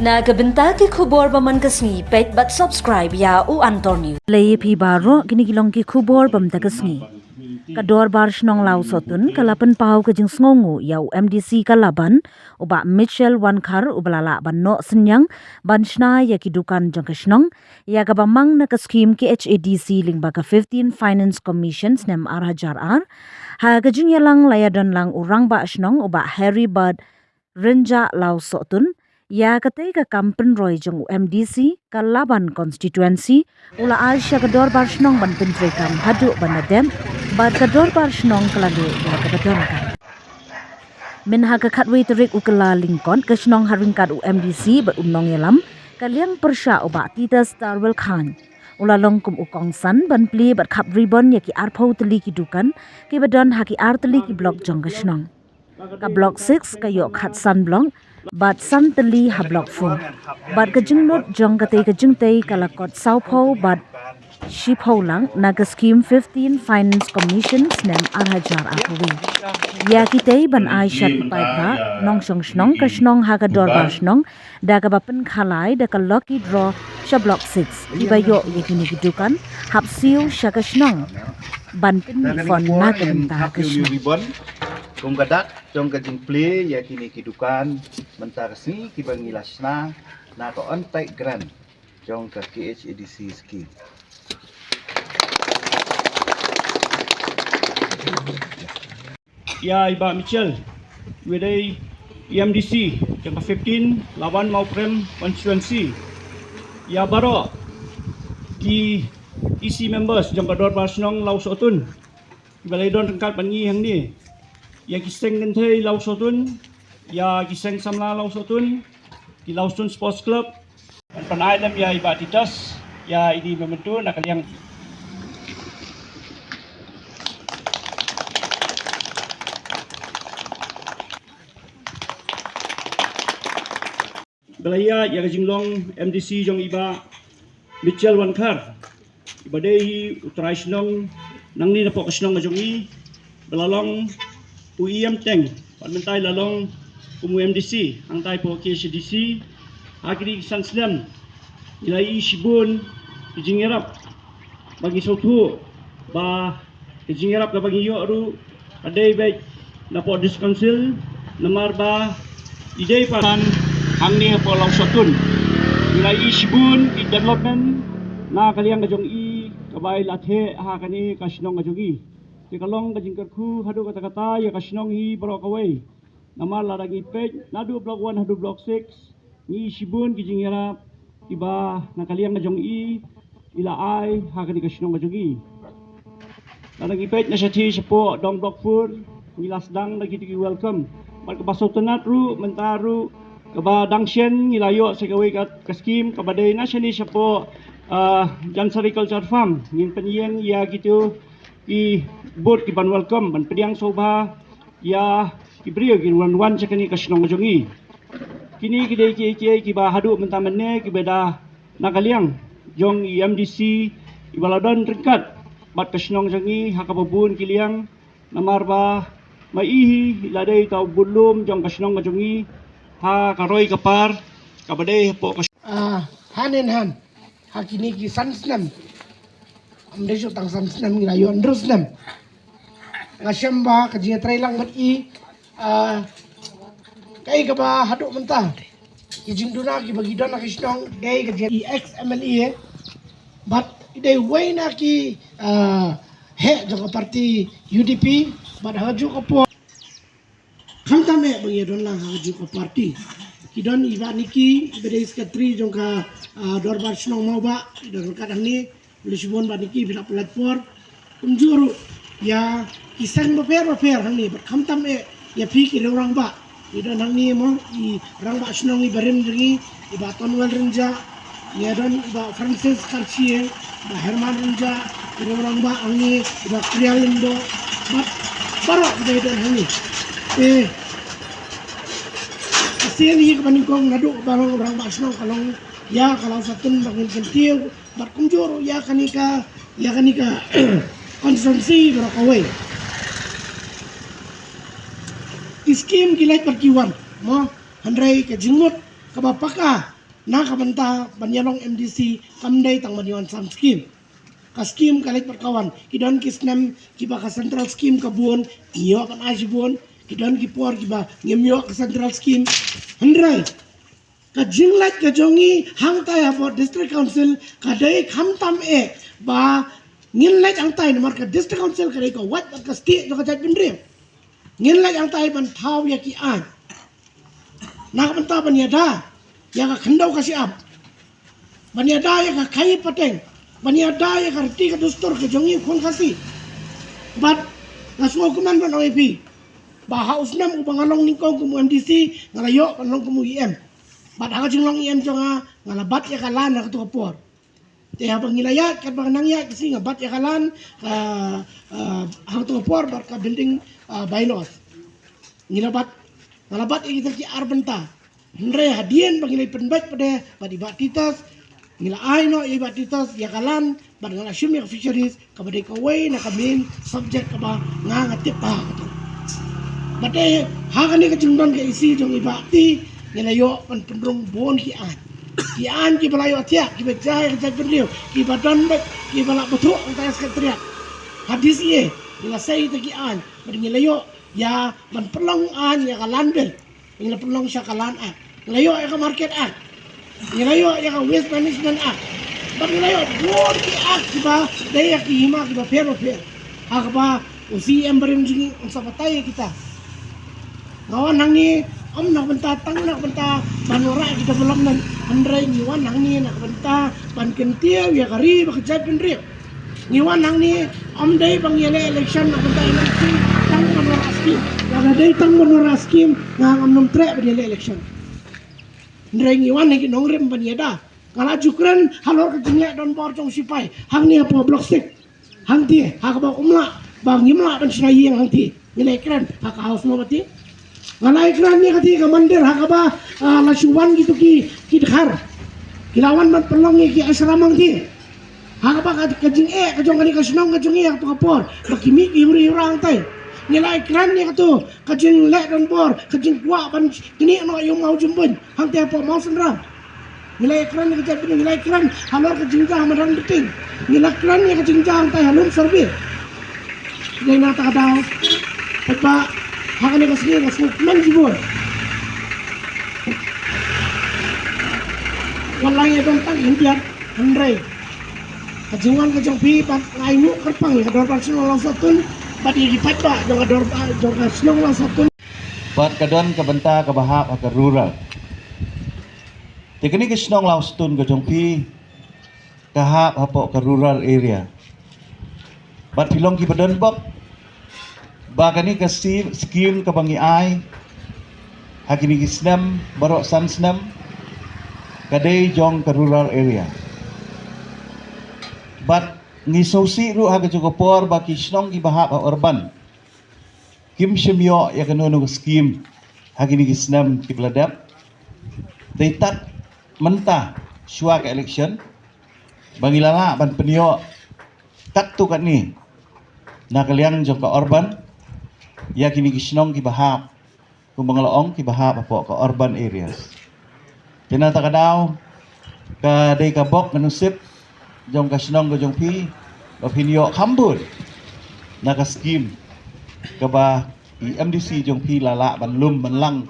Nagabenta ki khubor baman kasngi pet but subscribe ya u Antonio. Lay pi baro kini kilong ki khubor bam takasngi. Kador bar shnong lau sotun kalapan pau ka jing sngongu ya MDC kalaban uba Mitchell Wankar ubalala ban no senyang ban shna ya kidukan jang kashnong ya kabamang na kaskim ki HADC lingba ka 15 Finance Commission nem arhajar ar ha ka jing yalang layadon lang urang ba shnong uba Harry Bud Renja lau sotun ya katay ka kampen roy jong MDC kalaban constituency ula Asia kador bar shnong ban pentrekam hadu banadem bar kador bar shnong kaladu ya kabadon kan min ha ka khatwe terik ukala lingkon ka shnong haringkat MDC ba umnong yalam kaliang persya uba tita Starwell Khan ula longkum ukong san ban pli bat khap ribbon ya ki arpho teli ki dukan ki badon ha ki arteli ki blok jong ka shnong ka block 6 ka yo khat san blong bat san teli ha block 4 bat ka jingnot jong ka te ka jingtei kalakot saupho bat shipho lang naga scheme 15 Finance Commission nem arhajar akwi ya kitei ban Aisha pai ba nong song snong ka snong ha ka dor ba snong da ka bapen khalai da ka lucky draw sha block 6 ibayo yekini gidukan hapsiu sha ka snong ban pin fon na ka benta ka snong kung gadak jong kajing play ya kini kidukan mentar si kibangilasna na to ontai grant jong ka KHADC scheme. Ya Iba Mitchell wedai EMDC jong ka 15 lawan mau prem constituency ya baro ki EC members jong ka dor basnong lau sotun balai don rengkat pangi hang ni ya kiseng ngentei lau sotun ya kiseng samla lau sotun ki lau sotun sports club dan panai lam ya Iba titas ya ini membentuk nak kalian belaya ya jinglong MDC jong Iba Mitchell Wankar Iba dei utrai snong nang ni na po kasnong jong i belalong UEM Teng, Parmentai lalong MDC, ang tayo po KHADC, agri sanslam, ilai sibun, ijingerap, bagi sotu, ba ijingerap na bagi yo ru, aday baik na po dis council, namar ba, iday pan, ang niya po law sotun, ilai sibun, development, na kaliyang kajong i, kabay lathe, ha kani kasinong kajong i. Kalong kajing kerku hadu kata-kata ya kasinong hi barok away namar laragi page nadu block 1 hadu block 6 ni sibun kijing yarap iba nakaliang kajong i ila ai hakani kasinong kajong i laragi page na siya po dong block 4 ni lasdang lagi tiki welcome bar kabaso tenat ru mentaru kaba dangsyen nilayo sa kaway ka scheme kabadai na siya po Jansari Culture Farm ngin penyeng ya gitu i board ki ban welcome ban pediang soba ya ibrio ki wan sa kani kasinong jongi kini kidai ki ba hadu mentamene ki beda nakaliang jong MDC ibaladon ringkat bat kasinong jongi hakabubun kiliang namar ba maihi ladai tau bulum jong kasinong jongi ha karoi kapar kabadai po hand in hand hakini ki sansnam amde jo tang sansnam ngirayon drusnam ngashamba kajiya trailang bat i kai ka ba hadu mentah kijing duna ki bagi dona kisnong dai kajiya ex MLA but idai waina ki he jo parti UDP but haju ko po khamtame bagi dona haju ko parti kidon iba niki bedai sekretari jongka dorbar snong mau ba don kadang ni Lisbon baniki bila platform unjuru ya kisang baper hang ni berkamtam ya pikir orang ba idan hang ni mo i rang ba snong i barem jengi i baton wel renja ya don ba Francis Karchie ba Herman renja orang ba hang ni ba Krialindo ba baro idan hang ni asin hi kamaningkong nadu barang orang ba snong kalong ya kalau satun bangin kentiu berkunjur ya kanika konsumsi berakawai iskim gilai perkiwan mo handrai ke jingmut kabapaka na kabanta banyalong MDC kamday tang maniwan sam scheme ka scheme kalit perkawan kidon kisnem kiba ka central scheme kabun iyo kan ajibun kidon kipor kiba ngemyo ka central scheme handrai ka jinglat ka jongi hangtai about district council kadai khamtam ba nginlat angtai nomor ka district council kadai ko wat ka state ka jat pindri nginlat angtai ban thau ya ki an nak banta banyada ya ka khandau ka siap banyada ya ka kai pateng banyada ya ka rti ka dustur ka jongi khon khasi bat ngasmo kuman ban OAP ba haus nam u bangalong ningkong ku MDC ngalayo kanong ku IM bat ha jinglong IM jonga ngalabat ya kalan ka to por te ha bangilayat kat bang nangya kasi nga bat ya kalan ha to por bar ka building bylaws ngilabat ngalabat kita ki arbenta Andre hadian bangilay penbat pada badi batitas ngila ay no i batitas ya kalan bad ngala shumi fisheries kabade kaway na kamin subject kaba nga ngatip pa bade ha kani ka jingdon ka isi jong ibati ngelayo pan pendrong bon ki an ki balayo atia ki bejay ka jagbendiu ki badan bet ki balak betu antara sekretariat hadis ye ngila say ta ki an bad ngelayo ya man pelong an ya kalan bel ngila pelong siya kalan ngelayo ya ka market ngelayo ya ka waste management bad ngelayo bon ki kiba daya ki hima kiba pero hakba usi embarim jingi unsa patay kita ngawan hangi om nak benta tang nak benta banora kita development andrai ngiwan hangi nak benta ban kentia ya kari bakjat pendri ngiwan hangi om dai bangyele election nak benta election tang banora skim ya dai tang banora skim ngam nom tre badiele election andrai ngiwan lagi nongrem banyeda kala jukran halor kejengek don bor jong sipai hangni apa blok stick hangti hakba umla bang ngimla ban sinai yang hangti nilai keren hak haus mo bati ngalai kran ni kati ka mandir hakaba lasuwan gitu ki dekhar kilawan man pelong ki asramang ti hakaba ka jing ka jong kani ka sunong ka jong ka to kapor bakimi yuri urang tai nilai kran ni kato ka jing le don bor ka jing kwa ban kini no yung mau jumbun hang te apa mau sendra nilai kran ni ka jing nilai kran halor ka jing jang madan beting nilai kran ni ka jing jang tai halum serbi nilai na ta daw pa hakane kasih man jibur wallahi dong tang indian andrai kajungan kajong pi pat ngaimu kerpang ya dor pasno langsatun badi dipat ba dong dor kasno langsatun Bat kadon kabenta kabahap ka rural tikini kisnong laustun kajong pi kahap hapo ka rural area bat pilong ki badon bok bagani kasi scheme kabangi ay hakini kisnam barok sansnam kadai jong ka rural area but ngisosi ru haga jogopor baki snong gibahap urban kim shimyo ya kanono scheme hakini kisnam kibladap they tat menta suak election bangilala ban penio tat tu kat ni nakaliang jong ka urban ya kini kisnong kibahap kung bangalaong kibahap apo ka urban areas tinata kadaw ka day kabok manusip jong kasnong go jong pi opinyo kambul naka scheme kaba MDC jong pi lala banlum banlang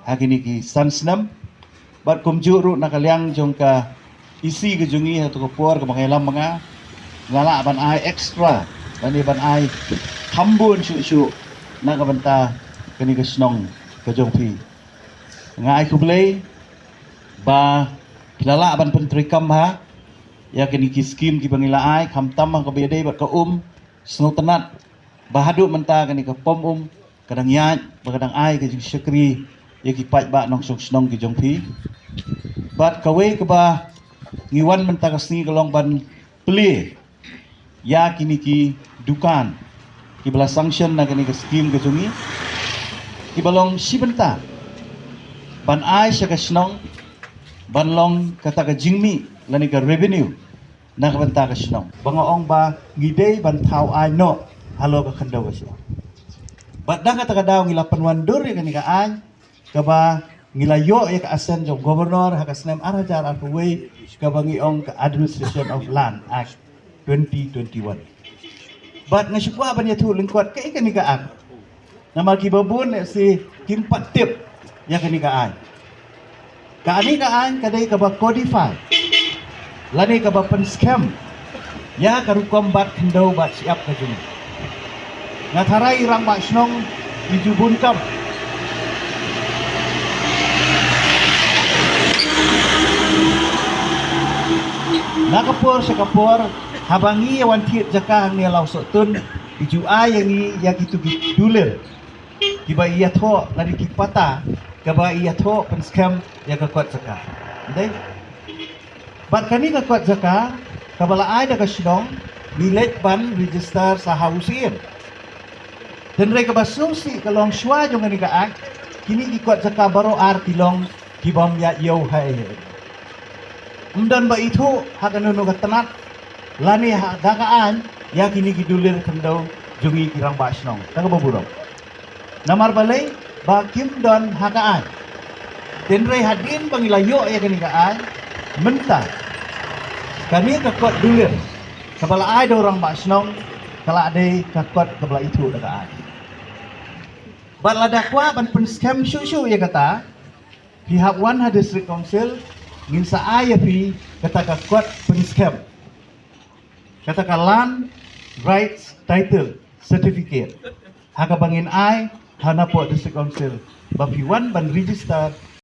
hakini ki sansnam bat kumjuru nakaliang jong ka isi ke jongi hatu kapor ka mangailam mga lala ban ay extra bani ban ay kambun syu nakabanta kani kasnong kajong pi nga ay kublay ba kilala ban pentrikam ha ya kini ki scheme ki bangila ay kamtam ang kabiyade bat ka snutanat bahadu menta kani ka pom kadang yat kadang ay kajong syakri ya ki pat ba nong snong ki jong pi bat kawe ka ba ngiwan menta kasni kalong ban pli ya kini ki dukan kibala sanction na kani ka scheme ka jungi kibalong sibenta ban ay siya kasnong banlong kata ka jingmi lani ka revenue na kabanta kasnong bangaong ba gidey ban tao ay no halo ka kandaw siya bat na kata ka daw ngilapan wandur kani ka ay kaba Ngilayo ya ka asen jong gobernur hakasnem arajar arway ka bangi ong ka Administration of Land Act 2021. But nasyukwa ba niya tu lingkwat kay kanigaan. Na magkibabun si kimpat tip ya kanigaan. Kaanigaan kaday ka ba codify. Lani ka ba pen scam. Ya karukom bat kendaw bat siap ka jung. Ngatarai rang ba snong ijubun kam. Nakapor sa kapor habangi yawan tiit jaka hang niya lausok tun iju yang ni yang itu dulir tiba iya tho lari kipata kaba iya tho pen scam ya ka kuat jaka dai bat kani ka kuat jaka kabala ai da ka shnong milet ban register sa hausin dan reka basusi kalong shwa jong ni ka ak kini ki kuat jaka baro ar tilong kibam ya yo hai Umdan ba itu hakan nuno katanat lani gagaan ya kini gidulir kendaw jungi kirang basnong taga baburong namar balay ba kim don hakaan tenre hadin bangilayo ya kini kaan menta kami kakot dulir kabala ay do orang basnong kala ade kakot kabala itu dagaan bat ladakwa ban pen scam syusyu ya kata pihak Wanha District Council ngin sa ayapi kata kuat pen-scam kata land rights title certificate haga bangin ai hana po district council bapiwan ban register